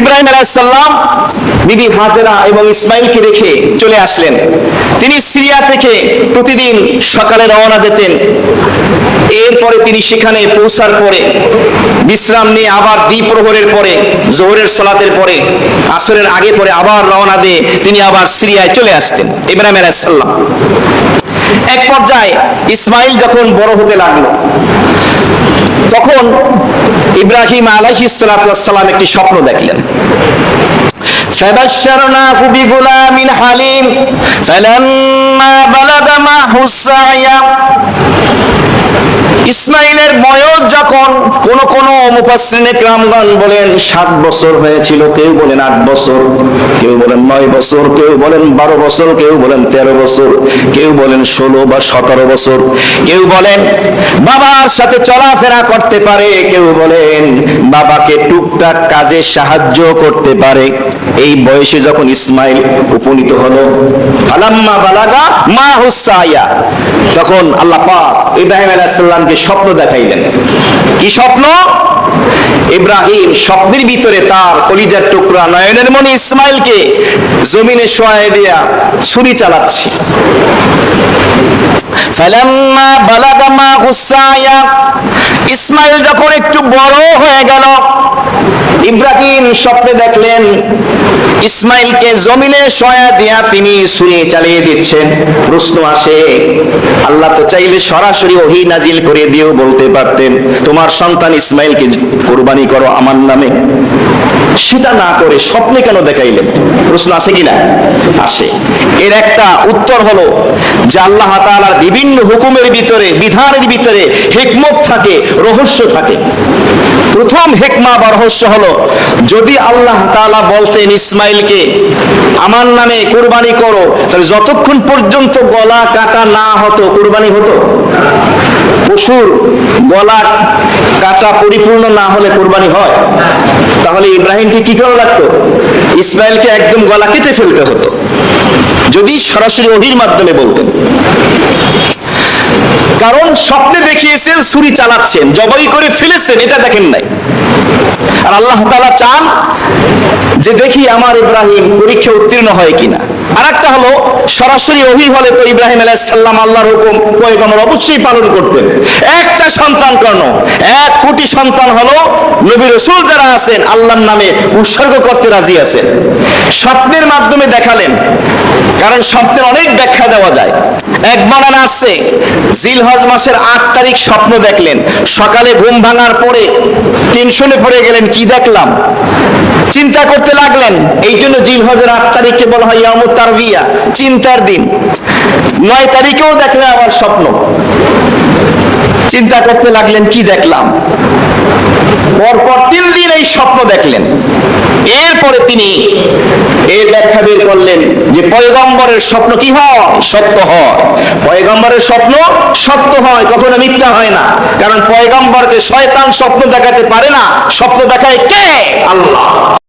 ইব্রাহিম আলাইহিস সালাম বিবি হাজেরা এবং ইসমাইলকে রেখে চলে আসলেন। তিনি সিরিয়া থেকে প্রতিদিন সকালে রওনা দিতেন। এরপরে তিনি সেখানে পৌঁছার পরে বিশ্রাম নিয়ে আবার দ্বিপ্রহরের পরে, জোহরের সালাতের পরে, আসরের আগে পরে আবার রওনা দিয়ে তিনি আবার সিরিয়ায় চলে আসতেন ইব্রাহিম আলাইহিস সালাম। এক পর্যায়ে ইসমাইল যখন বড় হতে লাগলো, তখন ইব্রাহিম আলাইহিস সালাতু ওয়াস সালাম একটি স্বপ্ন দেখলেন। فبشرناه بغلام حليم فلما بلغ معه السعي ইসমাইলের বয়স যখন কোন মুফাসসিরিনে কেরামগণ বলেন 7 বছর হয়েছিল, কেউ বলেন 8 বছর, কেউ বলেন 9 বছর, কেউ বলেন 12 বছর, কেউ বলেন 13 বছর, কেউ বলেন 16 বা 17 বছর, কেউ বলেন বাবার সাথে চলাফেরা করতে পারে, কেউ বলেন বাবাকে টুকটাক কাজে সাহায্য করতে পারে। এই বয়সে যখন ইসমাইল উপনীত হলো, ফালাম্মা বালাগা মাহুস সায়া, তখন আল্লাহ পাক ইব্রাহিম আলাইহিস সালামকে স্বপ্ন দেখাইলেন। কি স্বপ্ন? ইব্রাহিম স্বপ্নের ভিতরে তার কলিজার টুকরা নয়নের মণি ইসমাইলকে জমিনে শোয়ায় দিয়া ছুরি চালাচ্ছে। ফালাম্মা বালাগা মাহুস সায়া, ইসমাইল যখন একটু বড় হয়ে গেল, ইব্রাহিম স্বপ্নে দেখলেন ইসমাইলকে জমিনে শোয়া দিয়া তিনি ছুরি চালিয়ে দিচ্ছেন। প্রশ্ন আসে, আল্লাহ তো চাইলে সরাসরি ওহী নাজিল করে দিয়েও বলতে পারতেন তোমার সন্তান ইসমাইলকে কুরবানি করো আমার নামে, সেটা না করে স্বপ্নে কেন দেখাইলেন? প্রশ্ন আসে কিনা? আসে। এর একটা উত্তর হলো যে আল্লাহ তাআলার বিভিন্ন হুকুমের ভিতরে, বিধানের ভিতরে হিকমত থাকে, রহস্য থাকে। প্রথম হিকমা বা রহস্য হলো, যদি আল্লাহ তাআলা বলতেন ইসমাইলকে আমার নামে কুরবানি করো, তাহলে যতক্ষণ পর্যন্ত গলা কাটা না হতো কুরবানি হতো? পশুর গলা কাটা পরিপূর্ণ না হলে কুরবানি হয়? তাহলে ইব্রাহিমকে কি করা লাগতো? ইসমাইলকে একদম গলা কেটে ফেলতে হতো, যদি সরাসরি ওহীর মাধ্যমে বলতেন। কারণ স্বপ্নে দেখিয়েছেন ছুরি চালাচ্ছেন, জবাই করে ফেলেছেন, এটা দেখেন নাই। আর আল্লাহ তাআলা চান যে দেখি আমার ইব্রাহিম পরীক্ষা উত্তীর্ণ হয় কিনা। আর একটা হলো, সরাসরি ওহী হলে তো ইব্রাহিম আলাইহিস সালাম আল্লাহর হুকুম পয়গম্বর অবশ্যই পালন করতেন। একটা সন্তান কেন, 1 কোটি সন্তান হলো নবী রাসূল যারা আছেন আল্লাহর নামে উৎসর্গ করতে রাজি আছেন। স্বপ্নের মাধ্যমে দেখালেন, কারণ স্বপ্নের অনেক ব্যাখ্যা দেওয়া যায়। এক বর্ণনা আছে, জিলহজ মাসের 8 তারিখ স্বপ্ন দেখলেন। সকালে ঘুম ভাঙার পরে টেনশনে পড়ে গেলেন, কি দেখলাম? চিন্তা করতে লাগলেন। এই জন্য জিলহজের 8 তারিখকে বলা হয় ইয়ামুত তারবিয়া, চিন্তার দিন। 9 তারিখেও দেখলেন আবার স্বপ্ন। চিন্তা করতে লাগলেন, কি দেখলাম? পরপর 3 দিন এই স্বপ্ন দেখলেন। এরপরে তিনি এর ব্যাখ্যা বের করলেন যে পয়গম্বরের স্বপ্ন কি হয়? সত্য হয়। পয়গম্বরের স্বপ্ন সত্য হয়, কখনো মিথ্যা হয় না। কারণ পয়গম্বরকে শয়তান স্বপ্ন দেখাতে পারে না। স্বপ্ন দেখায় কে? আল্লাহ।